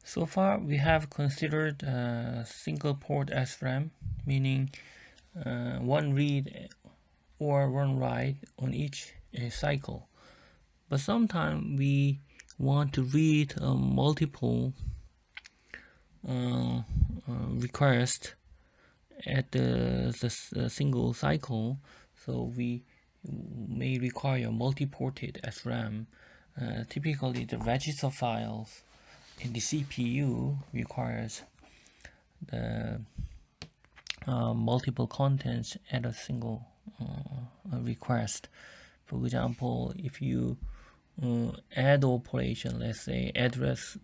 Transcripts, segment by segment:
So far, we have considered single port SRAM, meaning one read or one write on each cycle. But sometimes we want to read multiple requests at the single cycle, so we may require multi-ported SRAM. Typically, the register files in the CPU requires the multiple contents at a single request. For example, if you add operation, let's say address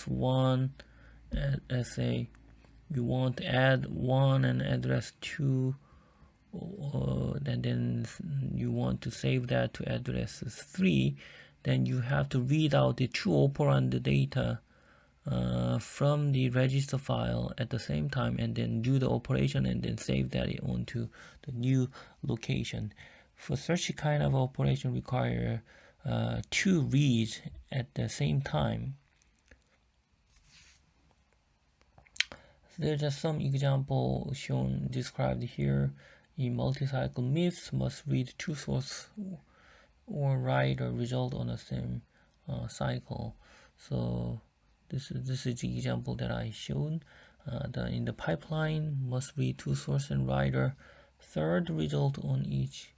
1, let's say you want to add 1 and address 2, and then you want to save that to address 3, then you have to read out the 2 operand data from the register file at the same time, and then do the operation and then save that onto the new location. For such kind of operation require 2 reads at the same time. There's some example shown described here. In multi-cycle MIPS must read 2 source or write a result on the same cycle. So this is the example that I showed. In the pipeline must read 2 source and write a third result on each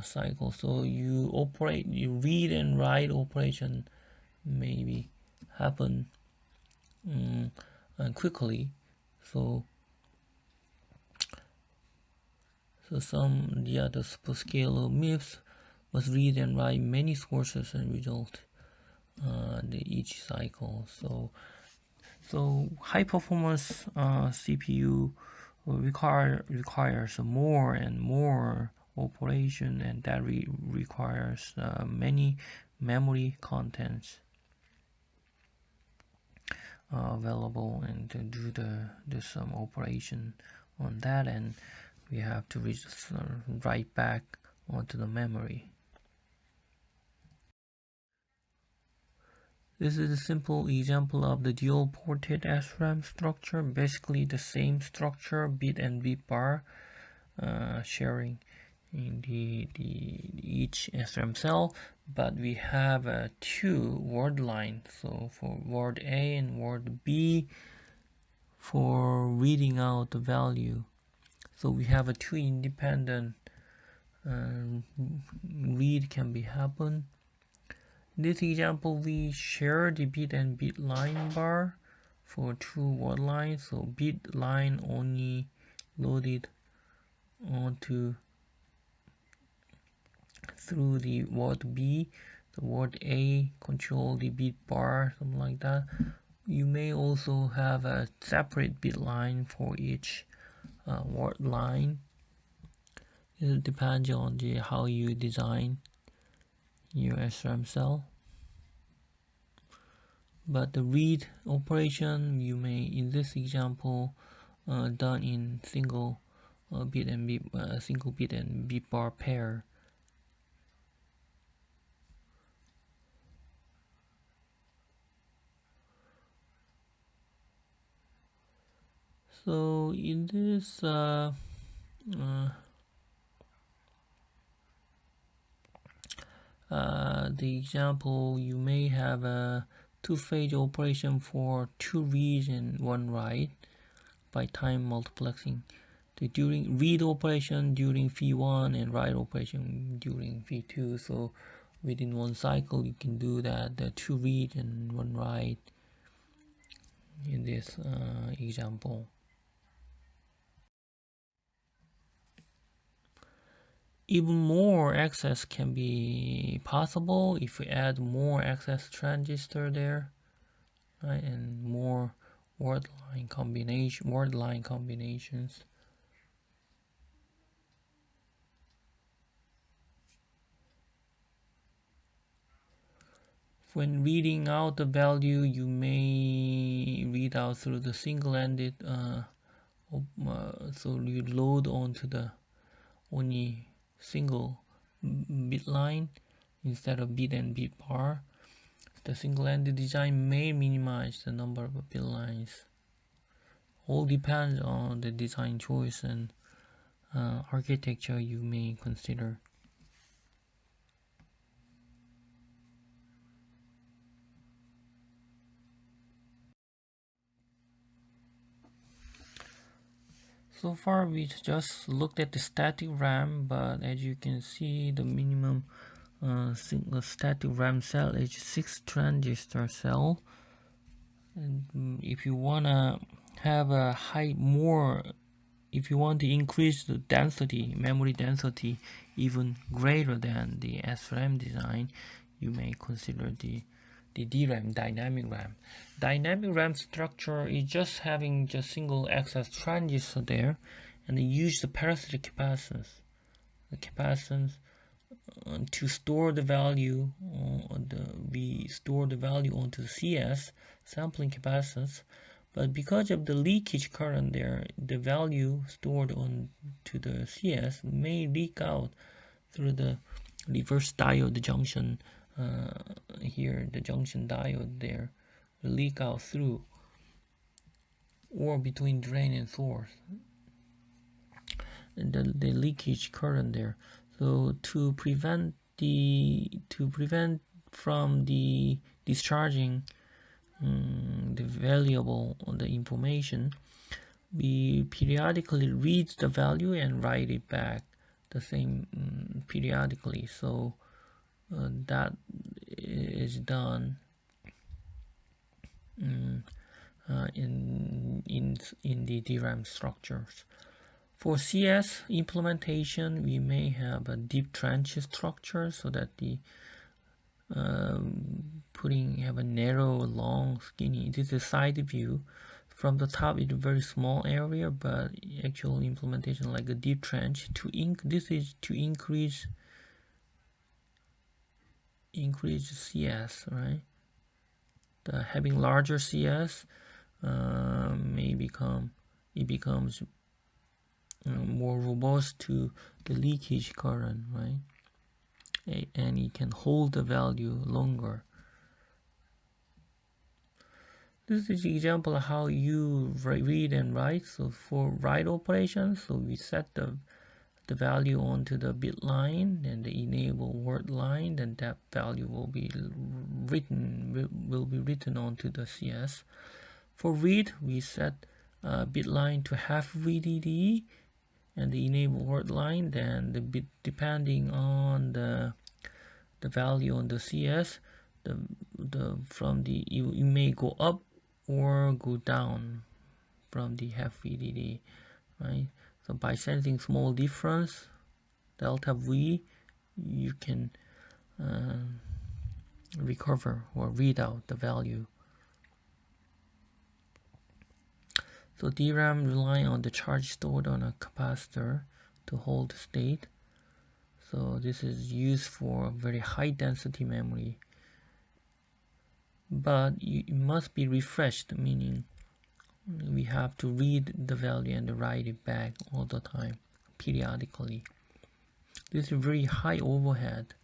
cycle. So you read and write operation maybe happen quickly. So the other superscalar MIPS must read and write many sources and result each cycle. So high performance CPU requires more and more operation, and that requires many memory contents available, and to do some operation on that, and we have to write back onto the memory. This is a simple example of the dual ported SRAM structure. Basically the same structure, bit and bit bar sharing in each SRAM cell, but we have 2 word lines. So for word A and word B for reading out the value. So we have 2 independent read can be happen. In this example, we share the bit and bit line bar for 2 word lines. So bit line only loaded onto through the word B. The word A control the bit bar, something like that. You may also have a separate bit line for each word line. It depends on how you design your SRAM cell. But the read operation you may, in this example, done in single bit and bit bar pair. So in this the example, you may have a 2-phase operation for 2 reads and 1 write by time multiplexing. The read operation during V1 and write operation during V2. So within 1 cycle you can do that, the 2 read and 1 write in this example. Even more access can be possible if we add more access transistor there, right, and more word line combinations. When reading out the value, you may read out through the single-ended, so you load onto the only single bit line instead of bit and bit bar. The single-ended design may minimize the number of bit lines. All depends on the design choice and architecture you may consider. So far we just looked at the static RAM, but as you can see, the minimum single static RAM cell is 6 transistor cell. And if you wanna have a if you want to increase the density, memory density, even greater than the SRAM design, you may consider the DRAM, dynamic RAM. Dynamic RAM structure is just having just single access transistor there, and they use the parasitic capacitance. The capacitance to store the value, we store the value onto the CS, sampling capacitance, but because of the leakage current there, the value stored onto the CS may leak out through the reverse diode junction. Here, the junction diode there will leak out through, or between drain and source, the leakage current there. So to prevent from the discharging the the information, we periodically read the value and write it back the same periodically. So that is done in the DRAM structures. For CS implementation, we may have a deep trench structure so that the have a narrow, long, skinny. This is a side view. From the top, it's a very small area, but actual implementation like a deep trench. This is to increase CS, right? Having larger CS becomes more robust to the leakage current, right? And it can hold the value longer. This is an example of how you read and write. So for write operations, so we set the value onto the bit line and the enable word line, then that value will be written onto the CS. For read, we set bit line to half VDD and the enable word line, then the bit depending on the value on the CS, you may go up or go down from the half VDD, right? So by sensing small difference, delta V, you can recover or read out the value. So DRAM relying on the charge stored on a capacitor to hold state. So this is used for very high density memory. But it must be refreshed, meaning we have to read the value and write it back all the time, periodically. This is very high overhead.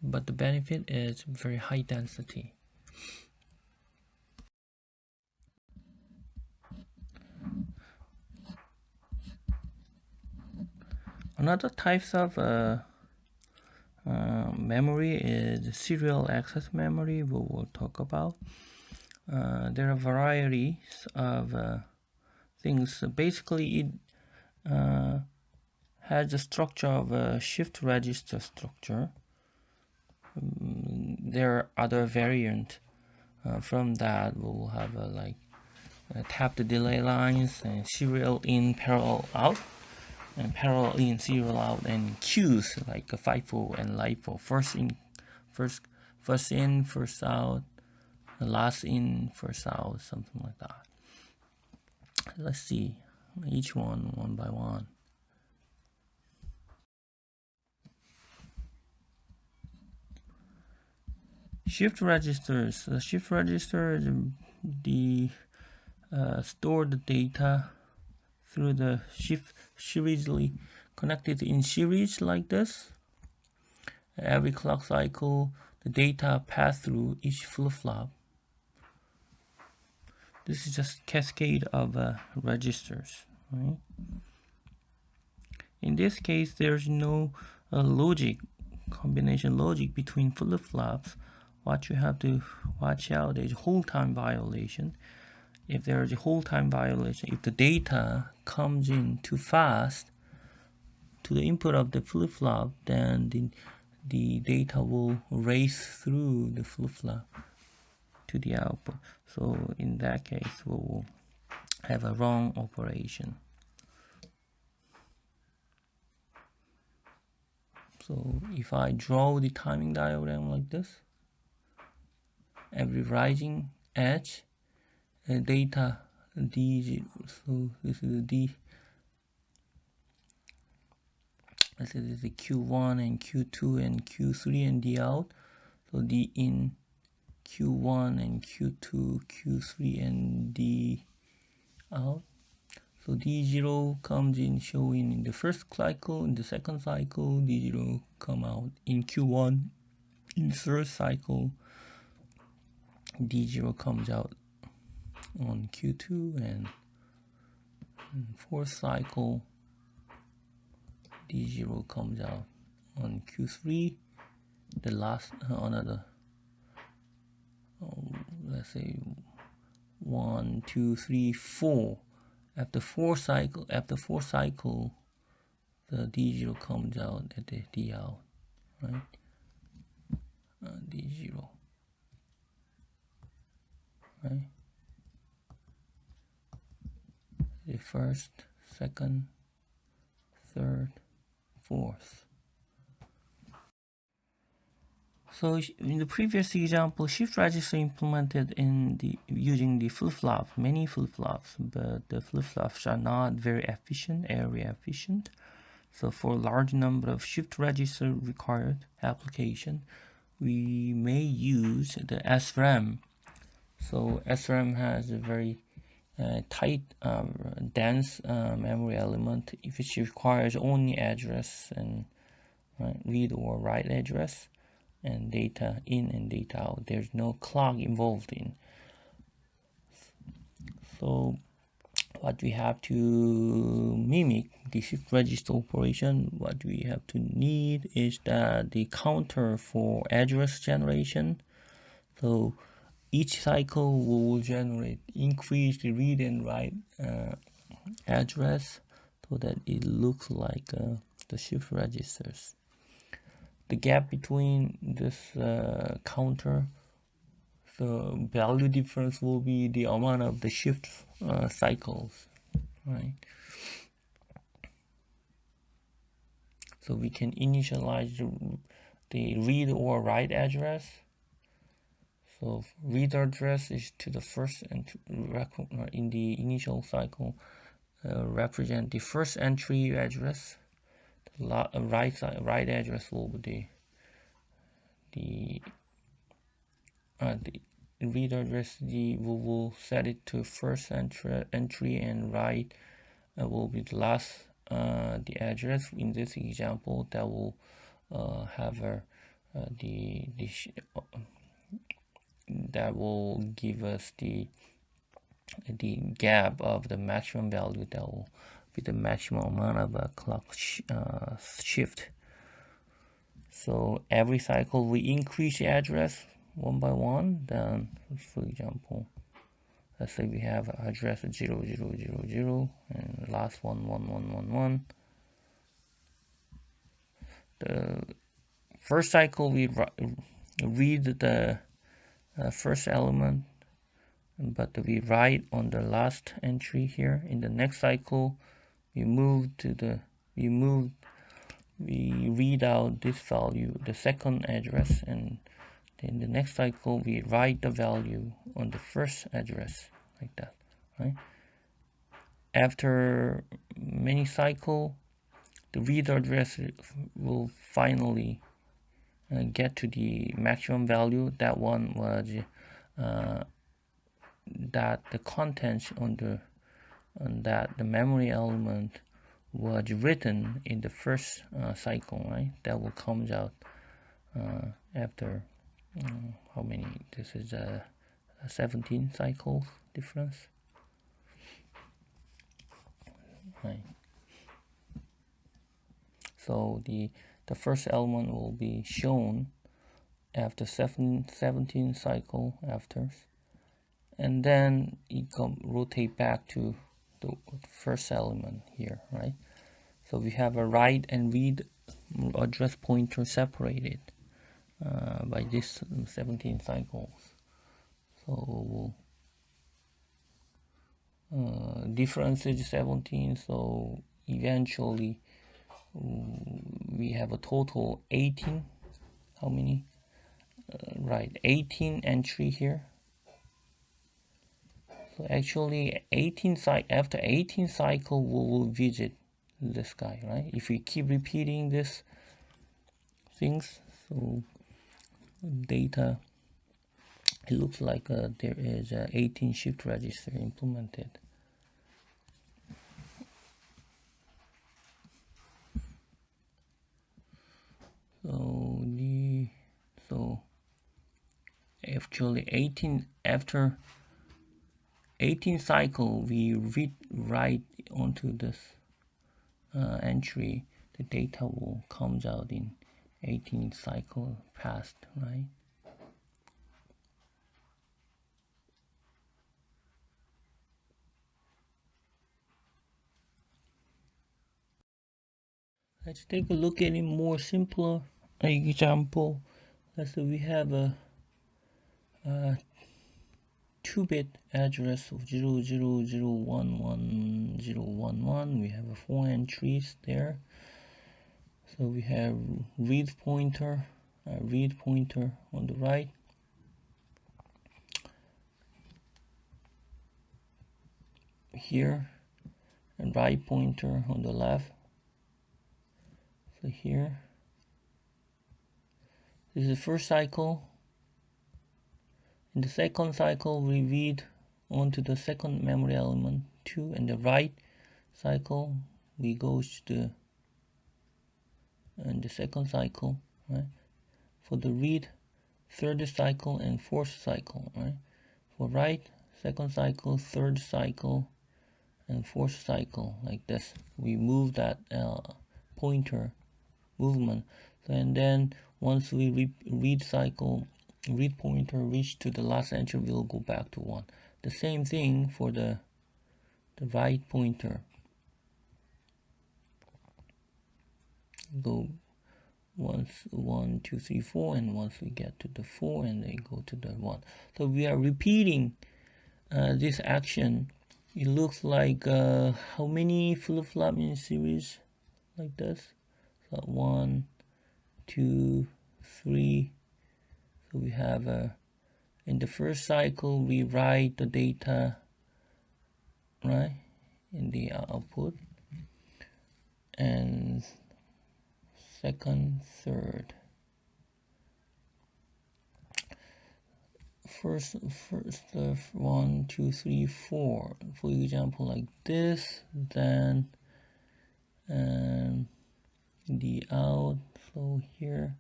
But the benefit is very high density. Another types of memory is serial access memory, we will talk about. There are varieties of things. Basically, it has a structure of a shift register structure. There are other variants from that. We'll have tapped delay lines and serial in, parallel out, and parallel in, serial out, and queues like a FIFO and LIFO. First in, first out, last in, first out, something like that. Let's see each one by one. Shift registers. The shift register store the data through the shift seriously connected in series like this, Every clock cycle, the data pass through each flip-flop. This is just cascade of registers, right? In this case, there's no combination logic between flip-flops. What you have to watch out is hold time violation. If there is a hold time violation, if the data comes in too fast to the input of the flip-flop, then the data will race through the flip-flop to the output. So in that case, we will have a wrong operation. So if I draw the timing diagram like this, every rising edge, data D0, so this is the D, this is the Q1 and Q2 and Q3 and D out. So D in Q1 and Q2, Q3 and D out. So D0 comes in showing in the first cycle, in the second cycle, D0 come out in Q1, in the third cycle, D0 comes out on Q2, and in fourth cycle, D0 comes out on Q3. The last another, let's say 1, 2, 3, 4. After four cycle, the D0 comes out at the D out, right? D0, right? The first, second, third, fourth. So in the previous example, shift register implemented using the flip-flop, many flip-flops, but the flip-flops are not very efficient, area efficient. So for a large number of shift register required application, we may use the SRAM. So SRAM has a very tight, dense memory element, which requires only address and read or write address, and data in and data out. There's no clock involved in. So what we have to mimic the shift register operation, what we have to need is that the counter for address generation. So each cycle will generate, increase the read and write address so that it looks like the shift registers. The gap between this counter, the value difference will be the amount of the shift cycles, right? So we can initialize the read or write address. So read address is to the first entry in the initial cycle, represent the first entry address. The right address will be the read address. We will set it to first entry, and write will be the last the address. In this example, that will have that will give us the gap of the maximum value. That will be the maximum amount of a clock shift. So every cycle we increase the address one by one. Then, for example, let's say we have address 0, 0, 0, 0, and last one 1, 1, 1, 1. The first cycle we read the first element, but we write on the last entry here. In the next cycle, we read out this value, the second address, and then the next cycle we write the value on the first address, like that, right? After many cycles, the read address will finally get to the maximum value. That one was that the contents on that the memory element was written in the first cycle, right? That will come out after how many? This is a 17 cycles difference, right? So the first element will be shown after 17 cycle after, and then it rotate back to the first element here, right? So we have a write and read address pointer separated by this 17 cycles. So difference is 17, so eventually we have a total 18. How many? Right, 18 entry here. So actually 18 after 18 cycle we will visit this guy, right? If we keep repeating this things, so data, it looks like there is 18 shift register implemented. So actually 18, after 18 cycle we write onto this entry, the data will comes out in 18 cycle passed, right? Let's take a look at a more simpler example. Let's say we have a 2-bit address of 000111011. We have 4 entries there. So we have read pointer on the right, here, and write pointer on the left. So here, this is the first cycle. In the second cycle, we read onto the second memory element 2, and the write cycle we go to the second cycle, right? For the read, third cycle and fourth cycle, right? For write, second cycle, third cycle, and fourth cycle, like this. We move that pointer movement, and then once we read pointer reach to the last entry, we'll go back to 1. The same thing for the write pointer. Go once 1, 2, 3, 4, and once we get to the 4, and they go to the 1. So we are repeating this action. It looks like how many flip-flop in series like this? So 1, 2, 3. So we have in the first cycle we write the data, right, in the output, and second, third. First 1, 2, 3, 4. For example, like this. Then the out. So here,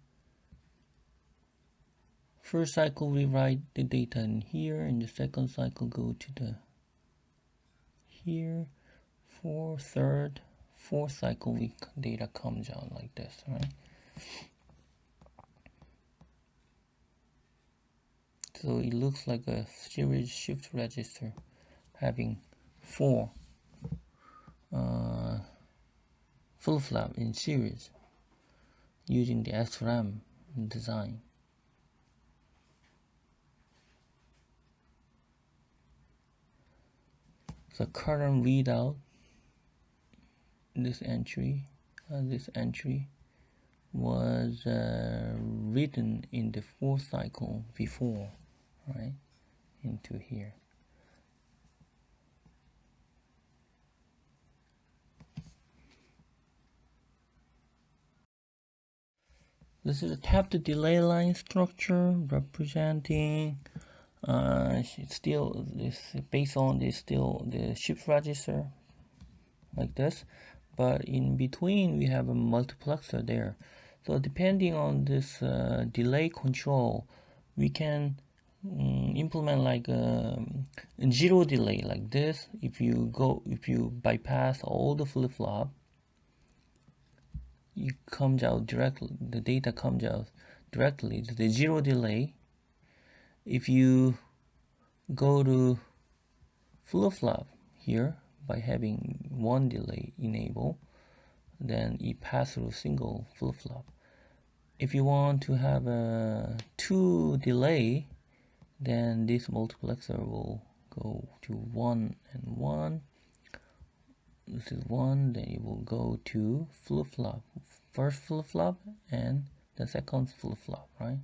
first cycle we write the data in here, and the second cycle go to the here. Fourth cycle data comes out like this, right? So it looks like a series shift register having 4 flip-flop in series using the SRAM design. The current readout, this entry was written in the 4th cycle before, right, into here. This is a tapped delay line structure representing it's still this based on the shift register like this, but in between we have a multiplexer there. So depending on this delay control, we can implement like a zero delay like this. If you bypass all the flip-flop, it comes out directly, the data comes out directly to the zero delay. If you go to flip-flop here by having one delay enable, then it pass through single flip-flop. If you want to have a two delay, then this multiplexer will go to 1 and 1. This is 1, then it will go to flip-flop, first flip-flop and the second flip-flop, right?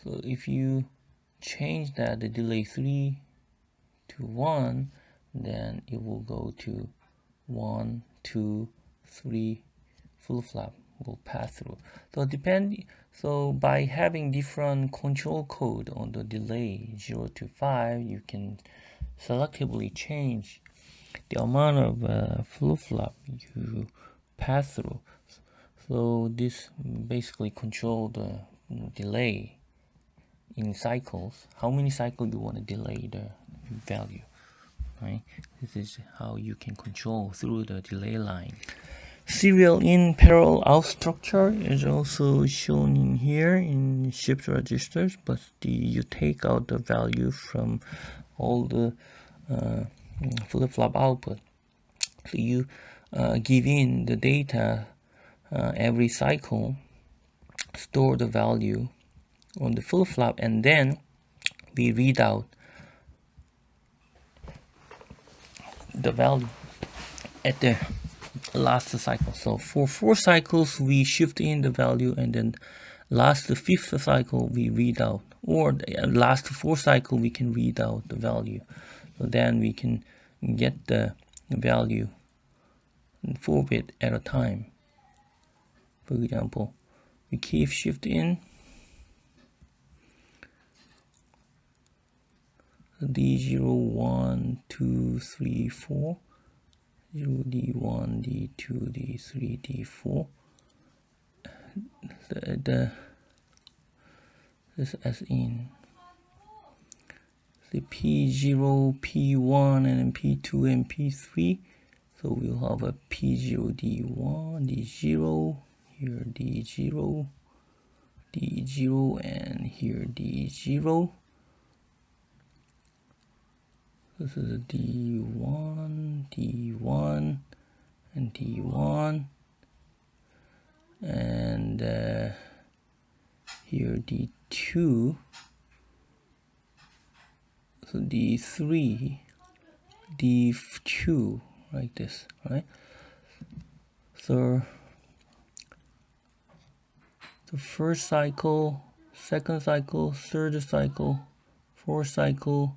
So if you change that, the delay 3 to 1, then it will go to 1, 2, 3 flip-flop will pass through. So by having different control code on the delay 0 to 5, you can selectively change the amount of flip-flop you pass through. So this basically control the delay in cycles, how many cycles you want to delay the value, right? This is how you can control through the delay line. Serial in, parallel out structure is also shown in here in shift registers, but you take out the value from all the flip-flop output. So you give in the data every cycle, store the value on the flip-flop, and then we read out the value at the last cycle. So for 4 cycles we shift in the value, and then last 5th cycle we read out, or last 4 cycle we can read out the value. So then we can get the value 4 bit at a time. For example, we keep shift in D0, 1, 2, 3, 4, 0, D1, D2, D3, D4. This as in the P0, P1, and P2 and P3. So we'll have a P0, D1, D0, here D0, D0, and here D0. This is a D1, D1, and D1, and here D2, so D3, D2, like this, right? So the first cycle, second cycle, third cycle, fourth cycle,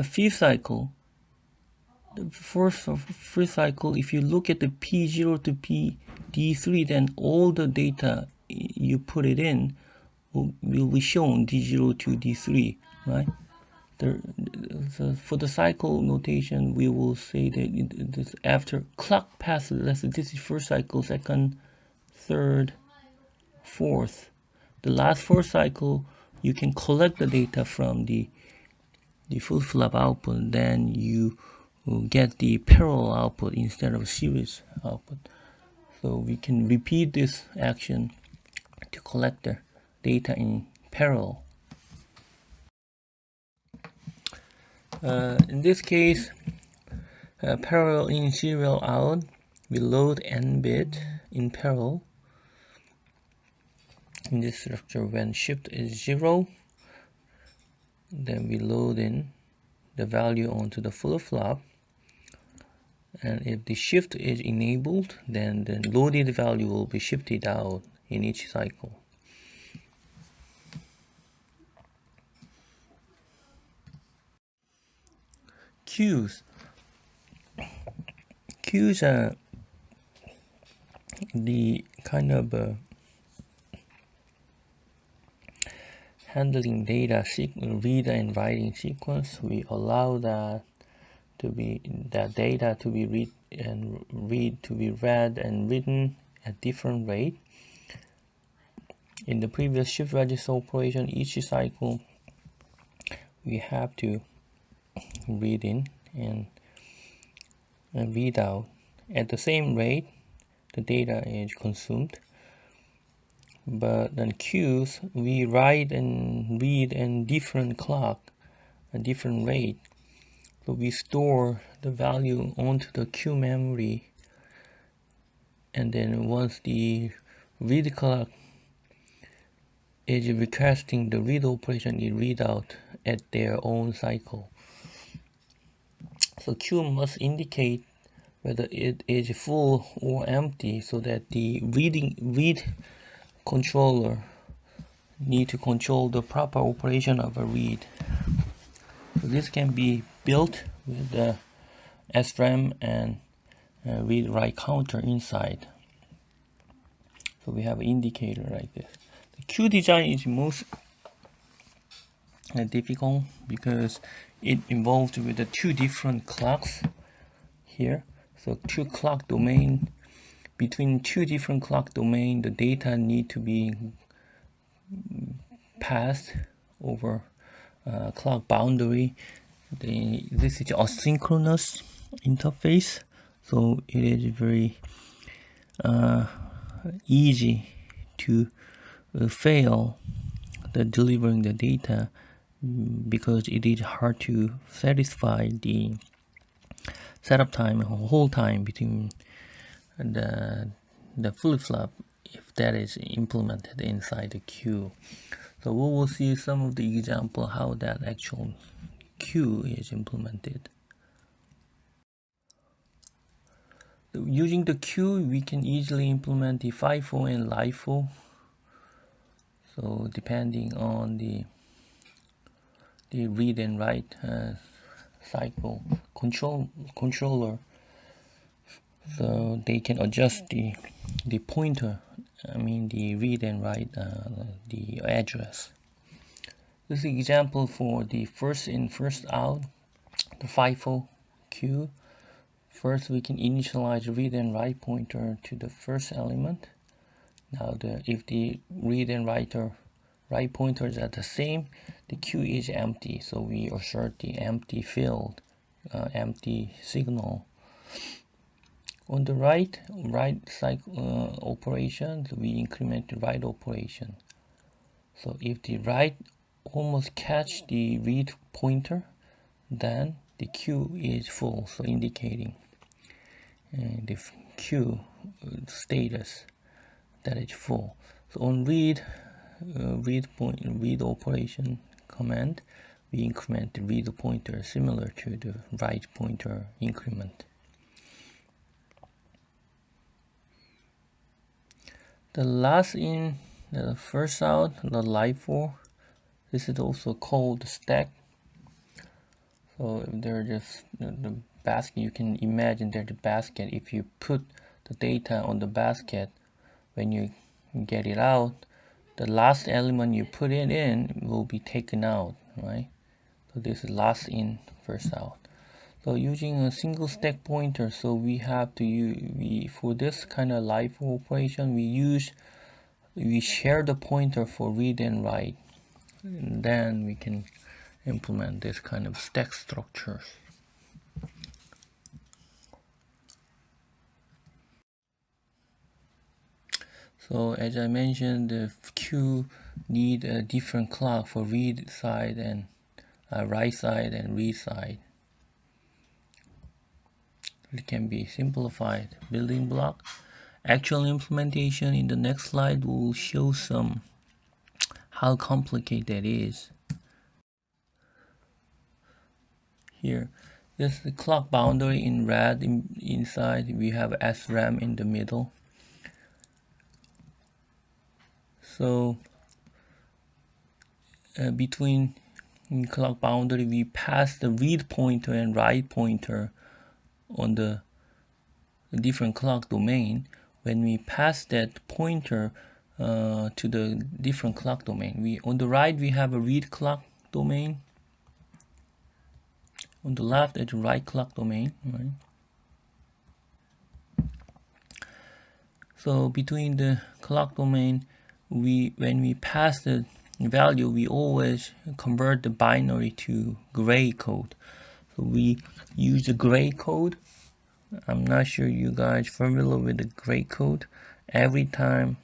fifth cycle. The first cycle, if you look at the P0 to D3, then all the data you put it in will be shown D0 to D3, right? For the cycle notation, we will say that this after clock passes, let's say this is first cycle, second, third, fourth. The last 4 cycle, you can collect the data from the flip-flop output, then you will get the parallel output instead of series output. So we can repeat this action to collect the data in parallel. In this case, parallel in, serial out, we load n bit in parallel. In this structure, when shift is 0, then we load in the value onto the flip-flop, and if the shift is enabled, then the loaded value will be shifted out in each cycle. Queues are the kind of handling data read and writing sequence. We allow that data to be read and to be read and written at different rate. In the previous shift register operation, each cycle we have to read in and read out at the same rate the data is consumed. But then queues, we write and read in different clock, a different rate. So we store the value onto the queue memory, and then once the read clock is requesting the read operation, it read out at their own cycle. So queue must indicate whether it is full or empty, so that the read controller need to control the proper operation of a read. So this can be built with the SRAM and read-write counter inside. So we have an indicator like this. The queue design is most difficult because it involved with the two different clocks here. So two clock domain, between two different clock domain, the data need to be passed over clock boundary. This is asynchronous interface, so it is very easy to fail the delivering the data, because it is hard to satisfy the setup time and hold time between the flip-flop if that is implemented inside the queue. So we will see some of the example how that actual queue is implemented. Using the queue, we can easily implement the FIFO and LIFO. So depending on the read and write cycle controller, so they can adjust the pointer, the read and write the address. This is an example for the first in first out, the FIFO queue. First we can initialize the read and write pointer to the first element. Now if the read and write pointers are the same, the queue is empty, so we assert the empty field, empty signal. On the write cycle operations, we increment the write operation. So if the write almost catch the read pointer, then the queue is full, so indicating the queue status that is full. So on read operation command, we increment the read pointer similar to the write pointer increment. The last in, the first out, the LIFO, this is also called stack. So if they're just the basket, you can imagine there's the basket. If you put the data on the basket, when you get it out, the last element you put it in will be taken out, right? So this is last in, first out. So using a single stack pointer, so we have to use, for this kind of LIFO operation, we share the pointer for read and write, and then we can implement this kind of stack structures. So as I mentioned, the queue need a different clock for read side and write side and read side. It can be simplified building block. Actual implementation in the next slide will show some how complicated that is. Here, this is the clock boundary in red. Inside we have SRAM in the middle. So between clock boundary, we pass the read pointer and write pointer on the different clock domain. When we pass that pointer to the different clock domain, on the right we have a read clock domain. On the left is the write clock domain, right? So between the clock domain, when we pass the value, we always convert the binary to gray code. So we use the gray code. I'm not sure you guys familiar with the gray code. Every time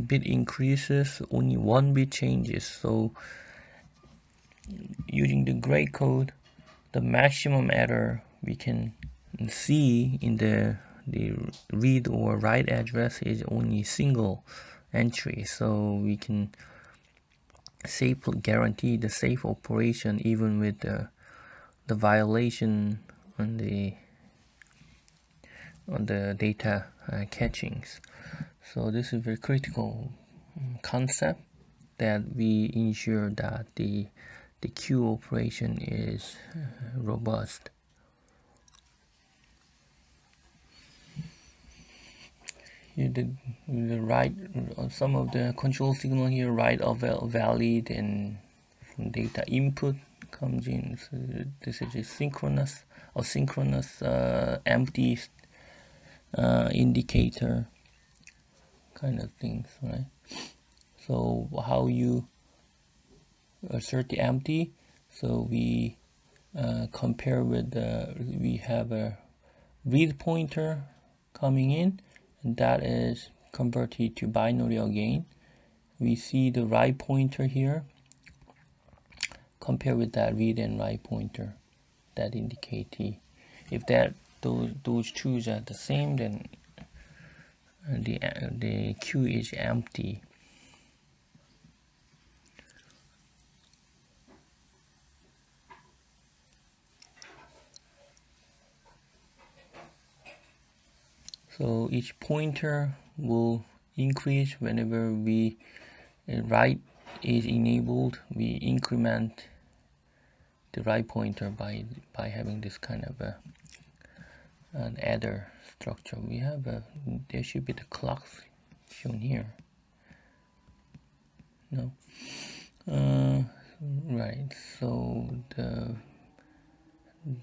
bit increases, only one bit changes. So using the gray code, the maximum error we can see in the read or write address is only single entry. So we can guarantee the safe operation even with the violation on the data catchings. So this is very critical concept, that we ensure that the queue operation is robust. Here the write, some of the control signal here, write of valid and from data input comes in. So this is a synchronous or synchronous empty indicator kind of things, right? So how you assert the empty? So we compare with we have a read pointer coming in, and that is converted to binary again. We see the write pointer here. Compare with that read and write pointer, that indicate if that those two are the same, then the queue is empty. So each pointer will increase whenever we write is enabled. We increment the write pointer by having this kind of an adder structure. We have there should be the clocks shown here. No. Right. So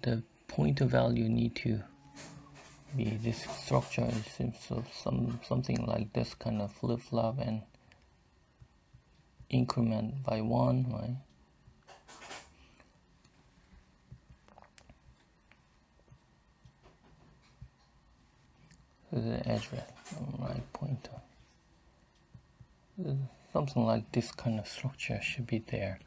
the pointer value need to be this structure is something like this kind of flip-flop and increment by 1, right? So the address, right pointer. Something like this kind of structure should be there.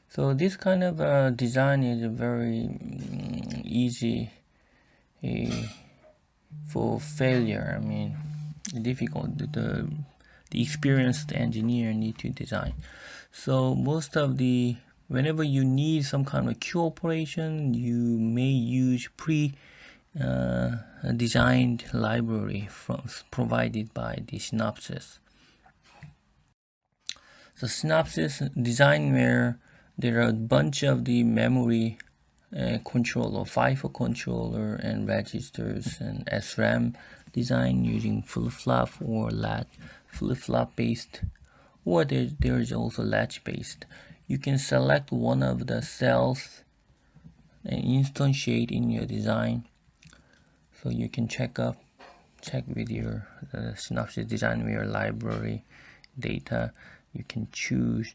So this kind of design is very easy for failure. I mean, difficult. The experienced engineer need to design. So most of the whenever you need some kind of queue operation, you may use designed library provided by the Synopsys. So Synopsys design where there are a bunch of the memory controller, FIFO controller and registers and SRAM design using flip-flop or latch, flip-flop based, or there is also latch based. You can select one of the cells and instantiate in your design. So you can check with your Synopsys DesignWare library data. You can choose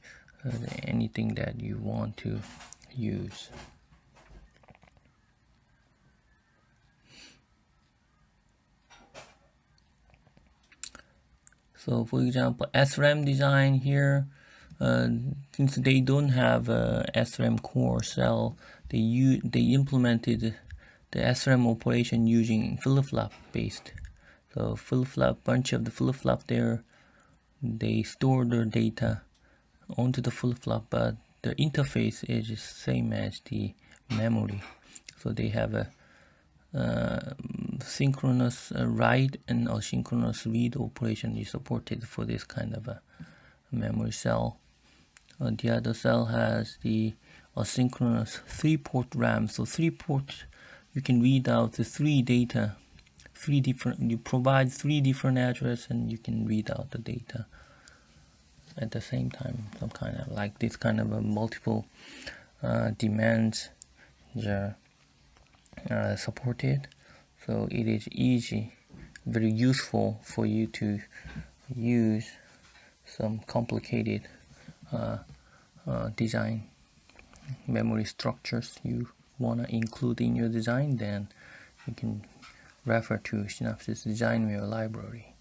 anything that you want to use. So for example, SRAM design here, since they don't have a SRAM core cell, they implemented the SRAM operation using flip-flop based. So flip-flop, bunch of the flip-flop there, they store their data onto the flip-flop, but the interface is the same as the memory. So they have a synchronous write and asynchronous read operation is supported for this kind of a memory cell. The other cell has the asynchronous 3-port RAM. So 3 ports, you can read out the 3 data, you provide 3 different addresses and you can read out the data at the same time. Some kind of like this kind of a multiple demands there. supported, so it is easy, very useful for you to use some complicated design memory structures you want to include in your design. Then you can refer to Synopsys DesignWare library.